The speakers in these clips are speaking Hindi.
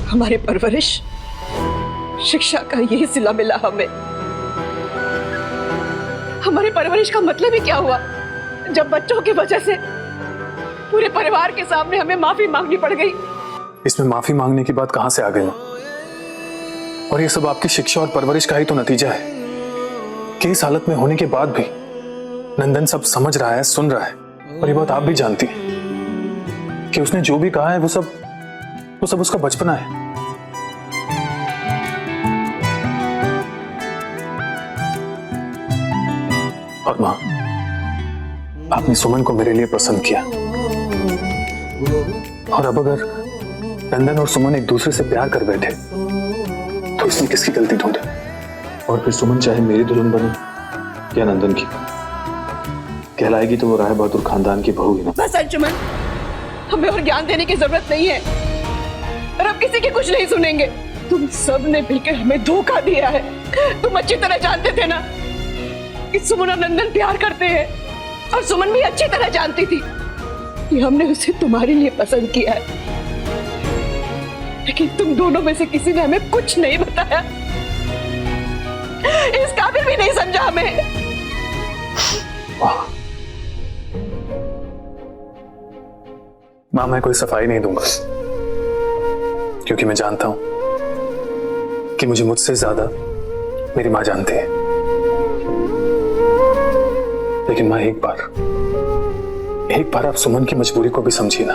हमारी परवरिश, शिक्षा का यही सिला मिला हमें। हमारी परवरिश का मतलब ही क्या हुआ जब बच्चों की वजह से पूरे परिवार के सामने हमें माफी मांगनी पड़ गई। इसमें माफी मांगने की बात कहां से आ गई? और ये सब आपकी शिक्षा और परवरिश का ही तो नतीजा है कि इस हालत में होने के बाद भी नंदन सब समझ रहा है, सुन रहा है। और ये बात आप भी जानती हैं कि उसने जो भी कहा है वो सब उसका बचपना है। और मां, आपने सुमन को मेरे लिए पसंद किया, और अब अगर नंदन और सुमन एक दूसरे से प्यार कर बैठे तो इसमें किसकी गलती ढूंढे? और फिर सुमन चाहे मेरी दुल्हन बने या नंदन की, कहलाएगी तो वो राय बहादुर खानदान की बहू ही ना। बस अंशुमन, हमें और ज्ञान देने की जरूरत नहीं है, और अब किसी की कुछ नहीं सुनेंगे। तुम सब ने मिलकर हमें धोखा दिया है। तुम अच्छी तरह जानते थे ना कि सुमन और नंदन प्यार करते हैं, और सुमन भी अच्छी तरह जानती थी कि हमने उसे तुम्हारे लिए पसंद किया है। लेकिन तुम दोनों में से किसी ने हमें कुछ नहीं बताया, इस काबिल भी नहीं समझा हमें। मां, मैं कोई सफाई नहीं दूंगा, क्योंकि मैं जानता हूं कि मुझे मुझसे ज्यादा मेरी मां जानती है। लेकिन मां, एक बार आप सुमन की मजबूरी को भी समझिए ना।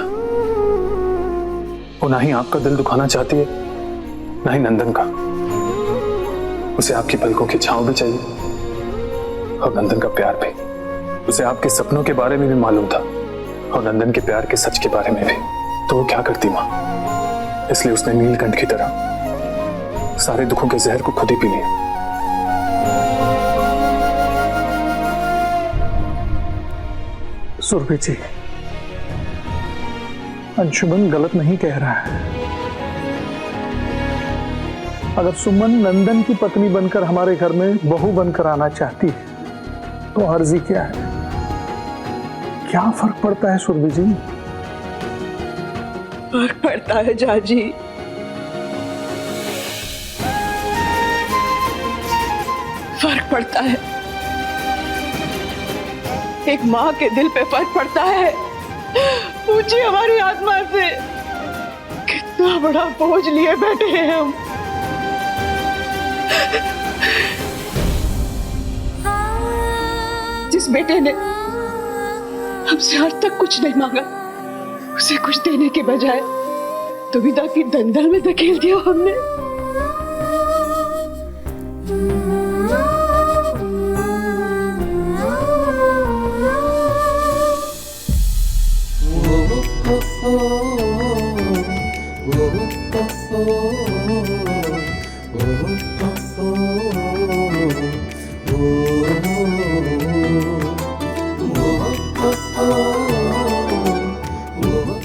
वो ना ही आपका दिल दुखाना चाहती है, ना ही नंदन का। उसे आपकी पलकों की छांव भी चाहिए, और नंदन का प्यार भी। उसे आपके सपनों के बारे में भी मालूम था, और नंदन के प्यार के सच के बारे में भी। तो वो क्या करती मां? इसलिए उसने नीलकंठ की तरह सारे दुखों के जहर को खुद ही पी लिया। सुरभि जी, अंशुमन गलत नहीं कह रहा है। अगर सुमन नंदन की पत्नी बनकर हमारे घर में बहू बनकर आना चाहती है तो अर्जी क्या है? क्या फर्क पड़ता है सुरभि जी? फर्क पड़ता है जाजी। फर्क पड़ता है। एक माँ के दिल पे फर्क पड़ता है। पूछिए हमारी आत्मा से, कितना बड़ा बोझ लिए बैठे हैं हम। जिस बेटे ने हमसे आज तक कुछ नहीं मांगा, उसे कुछ देने के बजाय दुविधा की दलदल में धकेल दिया हमने।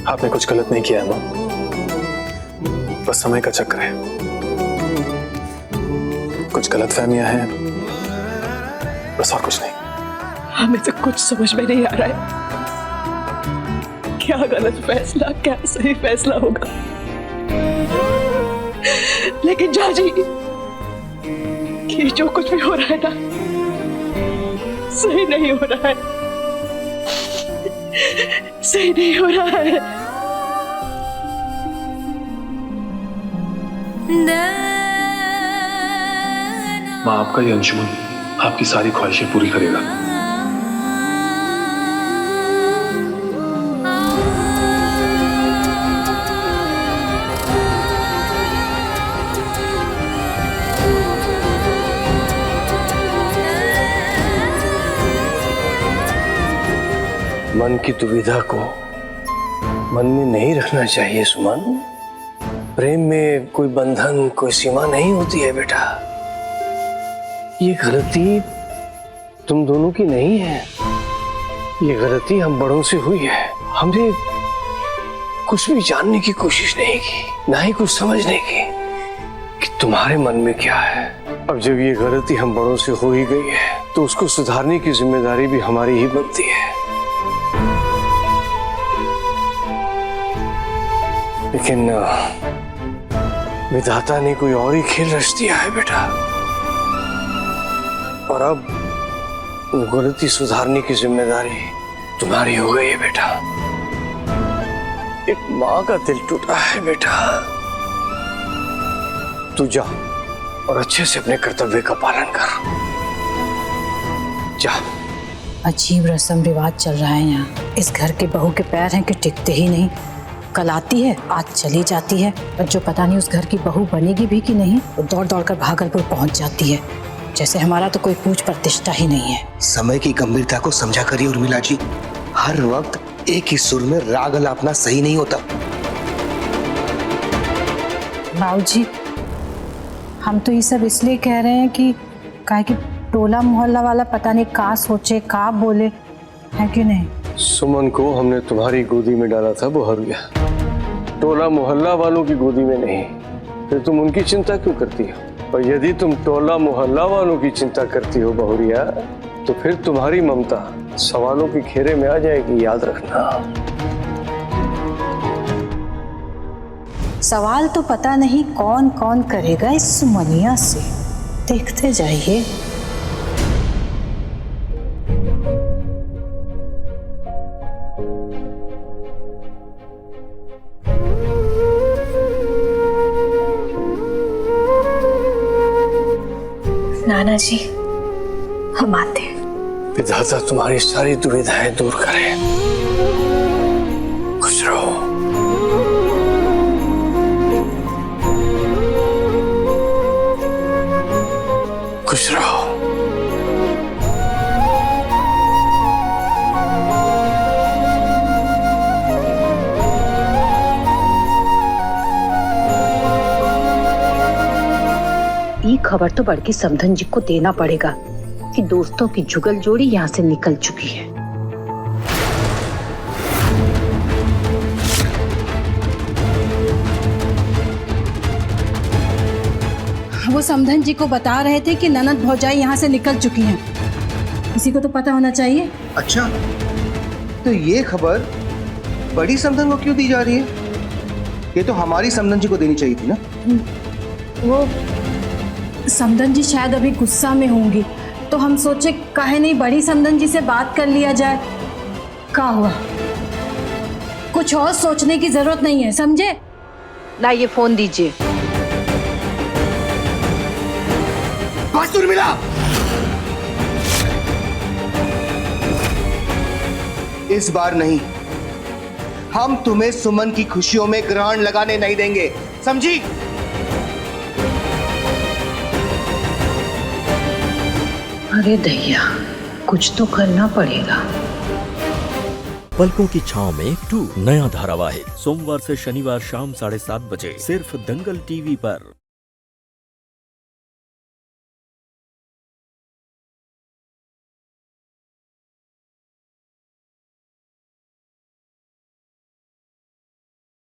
आपने कुछ गलत नहीं किया है मां, बस समय का चक्र है। कुछ गलतफहमियां हैं, बस, और कुछ नहीं। हमें तो कुछ समझ में नहीं आ रहा है, क्या गलत फैसला क्या सही फैसला होगा। लेकिन जाजी, ये जो कुछ भी हो रहा है ना, सही नहीं हो रहा है, सही नहीं हो रहा है। मां, आपका ये अंशुमन आपकी सारी ख्वाहिशें पूरी करेगा। मन की दुविधा को मन में नहीं रखना चाहिए सुमन। प्रेम में कोई बंधन, कोई सीमा नहीं होती है बेटा। ये गलती तुम दोनों की नहीं है, ये गलती हम बड़ों से हुई है। हमने कुछ भी जानने की कोशिश नहीं की, ना ही कुछ समझने की कि तुम्हारे मन में क्या है। अब जब ये गलती हम बड़ों से हो ही गई है तो उसको सुधारने की जिम्मेदारी भी हमारी ही बनती है। लेकिन विधाता ने कोई और ही खेल रच दिया है बेटा, और अब वो गलती सुधारने की जिम्मेदारी तुम्हारी हो गई है बेटा। एक माँ का दिल टूटा है बेटा। तू जा और अच्छे से अपने कर्तव्य का पालन कर। जा। अजीब रस्म रिवाज चल रहा है यहाँ। इस घर के बहू के पैर हैं कि टिकते ही नहीं। कल आती है, आज चली जाती है, और जो पता नहीं उस घर की बहू बनेगी भी कि नहीं, वो दौड़ दौड़ कर भागलपुर पहुंच जाती है, जैसे हमारा तो कोई पूछ प्रतिष्ठा ही नहीं है। समय की गंभीरता को समझा करिए उर्मिला जी। हर वक्त एक ही सुर में राग अलापना सही नहीं होता। बाबूजी, हम तो ये सब इसलिए कह रहे हैं कि काहे कि टोला मोहल्ला वाला पता नहीं का सोचे का बोले, है कि नहीं? सुमन को हमने तुम्हारी गोदी में डाला था बहुरिया, टोला मोहल्ला वालों की गोदी में नहीं। फिर तुम उनकी चिंता क्यों करती हो? और यदि तुम टोला मोहल्ला वालों की चिंता करती हो बहुरिया, तो फिर तुम्हारी ममता सवालों के घेरे में आ जाएगी, याद रखना। सवाल तो पता नहीं कौन कौन करेगा इस सुमनिया से, देखते जाइए। नाना जी, हम आते हैं। विधाता तुम्हारी सारी दुविधाएं दूर करे। खुश रहो। खुश रहो। ये खबर तो बड़की समधन जी को देना पड़ेगा कि दोस्तों की जुगल जोड़ी यहाँ से निकल चुकी है। वो समधन जी को बता रहे थे कि ननद भौजाई यहाँ से निकल चुकी हैं। किसी को तो पता होना चाहिए। अच्छा, तो ये खबर बड़ी समधन को क्यों दी जा रही है? ये तो हमारी समधन जी को देनी चाहिए थी ना। वो समधन जी शायद अभी गुस्सा में होंगी, तो हम सोचे काहे नहीं बड़ी समधन जी से बात कर लिया जाए। क्या हुआ? कुछ और सोचने की जरूरत नहीं है, समझे? लाइए फोन दीजिए। बस उर्मिला, इस बार नहीं, हम तुम्हें सुमन की खुशियों में ग्रहण लगाने नहीं देंगे, समझी? अरे दैया, कुछ तो करना पड़ेगा। पलकों की छांव में 2 नया धारावाहिक सोमवार से शनिवार शाम 7:30 बजे सिर्फ दंगल टीवी पर।